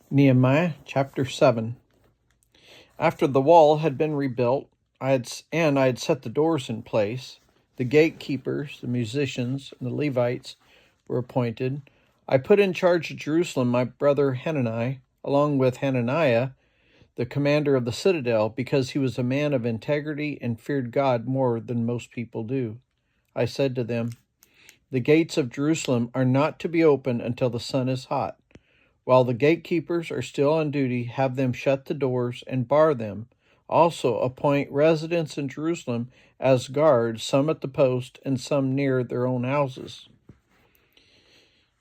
Nehemiah chapter 7. After the wall had been rebuilt, I had set the doors in place, the gatekeepers, the musicians, and the Levites were appointed. I put in charge of Jerusalem my brother Hanani, along with Hananiah, the commander of the citadel, because he was a man of integrity and feared God more than most people do. I said to them, "The gates of Jerusalem are not to be opened until the sun is hot. While the gatekeepers are still on duty, have them shut the doors and bar them. Also appoint residents in Jerusalem as guards, some at the post and some near their own houses."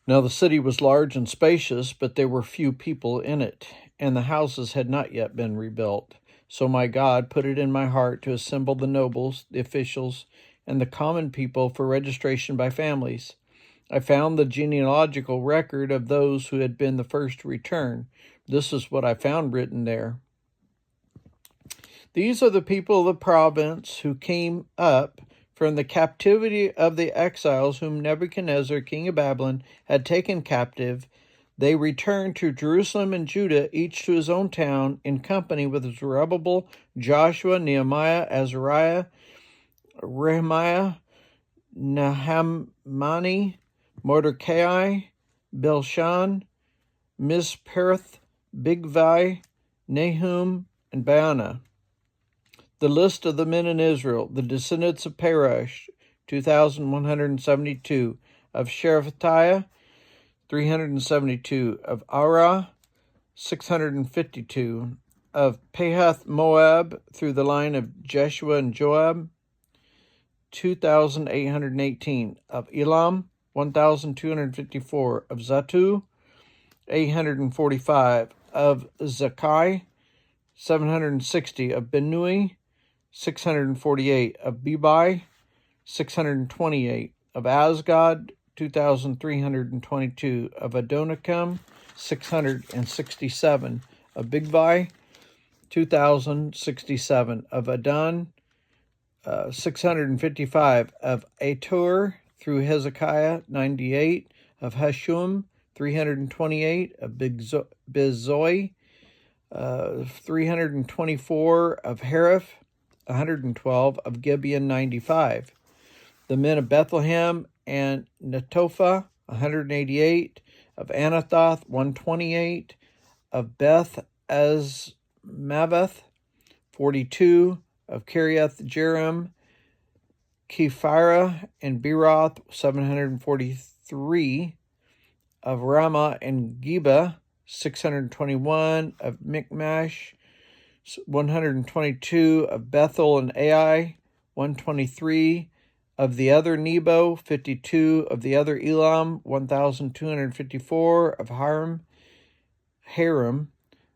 Now the city was large and spacious, but there were few people in it, and the houses had not yet been rebuilt. So my God put it in my heart to assemble the nobles, the officials, and the common people for registration by families. I found the genealogical record of those who had been the first to return. This is what I found written there. These are the people of the province who came up from the captivity of the exiles whom Nebuchadnezzar, king of Babylon, had taken captive. They returned to Jerusalem and Judah, each to his own town, in company with Zerubbabel, Joshua, Nehemiah, Azariah, Rehemiah, Nahamani, Mordecai, Bilshan, Mispereth, Bigvai, Nahum, and Baanah. The list of the men in Israel, the descendants of Parash, 2,172, of Sherephatiah, 372, of Arah, 652, of Pahath Moab, through the line of Jeshua and Joab, 2,818, of Elam, 1,254, of Zatu, 845, of Zakai, 760, of Benui, 648, of Bebai, 628, of Asgad, 2,322, of Adonikam, 667, of Bigvai, 2,067, of Adon, 655, of Atur through Hezekiah, 98, of Hashum, 328, of Bizoi, 324, of Hariph, 112, of Gibeon, 95. The men of Bethlehem and Netophah, 188, of Anathoth, 128, of Beth Azmaveth, 42, of Kiriath Jearim, Kephirah, and Beeroth, 743, of Ramah and Geba, 621, of Michmash, 122, of Bethel and Ai, 123, of the other Nebo, 52, of the other Elam, 1,254, of Haram,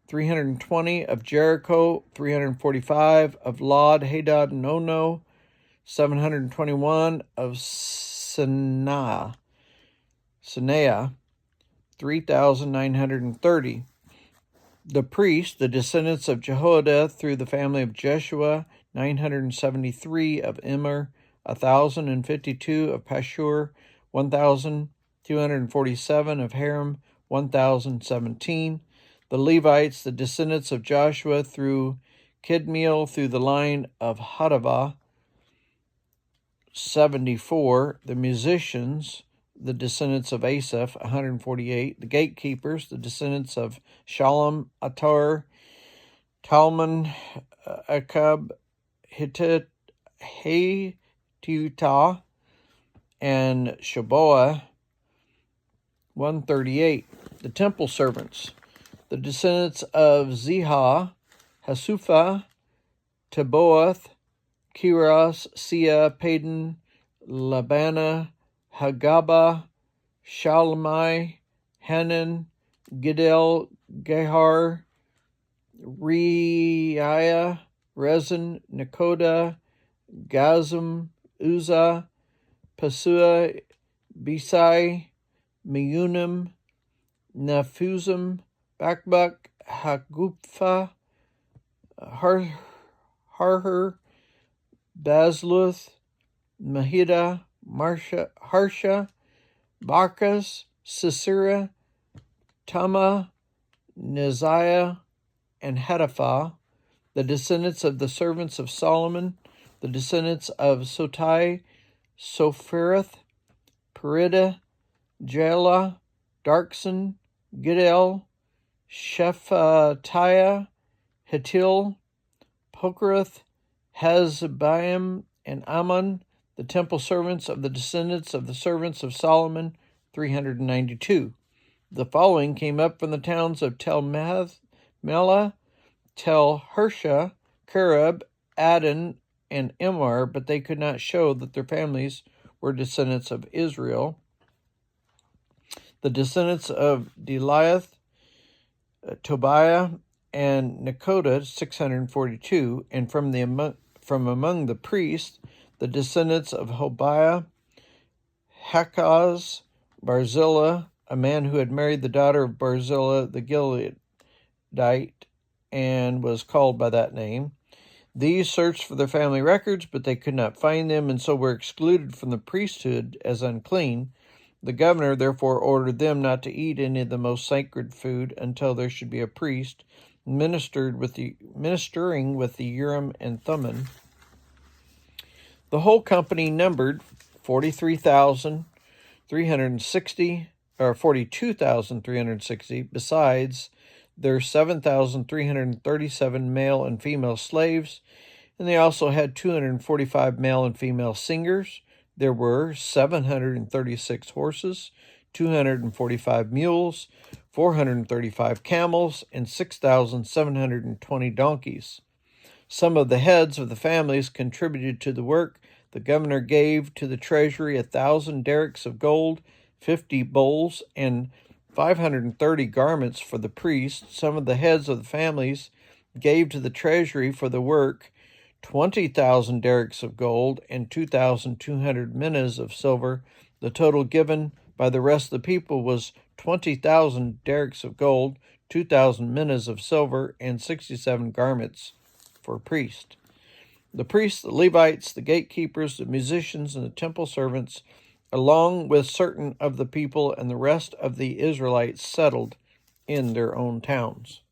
320, of Jericho, 345, of Lod, Hadad, and Ono, 721, of Sanaa, 3,930. The priests, the descendants of Jehoiada, through the family of Jeshua, 973, of Immer, 1,052, of Pashur, 1,247, of Haram, 1,017. The Levites, the descendants of Joshua, through Kidmiel, through the line of Hadavah, 74. The musicians, the descendants of Asaph, 148. The gatekeepers, the descendants of Shalom, Atar, Talmon, Akab, Hittit, Hatita, and Shaboah, 138. The temple servants, the descendants of Zihah, Hasupha, Taboath, Kiras, Sia, Padan, Labana, Hagaba, Shalmai, Hanan, Gidel, Gehar, Reiah, Rezin, Nakoda, Gazam, Uzzah, Pasua, Besai, Meunim, Nephuzim, Bakbuk, Hagupha, Harher, Bazluth, Mahida, Harsha, Barkas, Sisera, Tama, Neziah, and Hadaphah, the descendants of the servants of Solomon, the descendants of Sotai, Sophereth, Perida, Jaela, Darkson, Giddel, Shephatiah, Hittil, Pokereth, Hazabaim, and Ammon, the temple servants of the descendants of the servants of Solomon, 392. The following came up from the towns of Tel Melah, Tel Hersha, Kerub, Adon, and Imar, but they could not show that their families were descendants of Israel. The descendants of Deliath, Tobiah, and Nekoda, 642, and from among the priests, the descendants of Hobiah, Hakaz, Barzillai, a man who had married the daughter of Barzillai the Gileadite and was called by that name. These searched for their family records, but they could not find them, and so were excluded from the priesthood as unclean. The governor therefore ordered them not to eat any of the most sacred food until there should be a priest ministering with the Urim and Thummim. The whole company numbered 42,360, besides their 7,337 male and female slaves, and they also had 245 male and female singers. There were 736 horses, 245 mules, 435 camels, and 6,720 donkeys. Some of the heads of the families contributed to the work. The governor gave to the treasury 1,000 derricks of gold, 50 bowls, and 530 garments for the priests. Some of the heads of the families gave to the treasury for the work 20,000 derricks of gold and 2,200 minas of silver. The total given by the rest of the people was 20,000 derricks of gold, 2,000 minas of silver, and 67 garments for priests. The priests, the Levites, the gatekeepers, the musicians, and the temple servants, along with certain of the people and the rest of the Israelites, settled in their own towns.